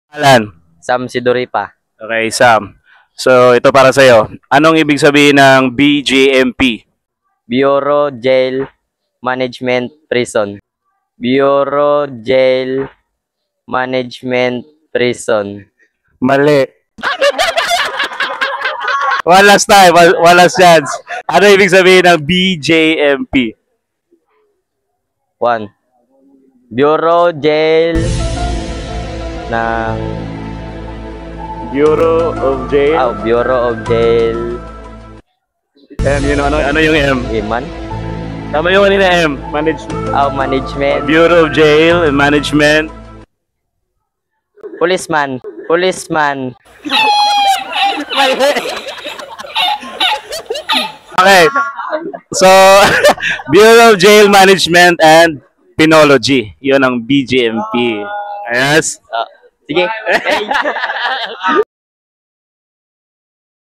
Alan. Sam Sidoripa. Okay, Sam. So, ito para sa'yo. Anong ibig sabihin ng BJMP? Bureau Jail Management Prison. Bureau Jail Management Prison. Mali. One last time. One last chance. Ano ibig sabihin ng BJMP? 1. Bureau Jail ng Bureau of Jail. Bureau of Jail M, yun, ano yung M? Iman. Tama yung kanina M. Management. Management. Bureau of Jail and Management. Policeman. Policeman. Okay. So, Bureau of Jail Management and Penology. Yun ang BJMP. Yes? Sige.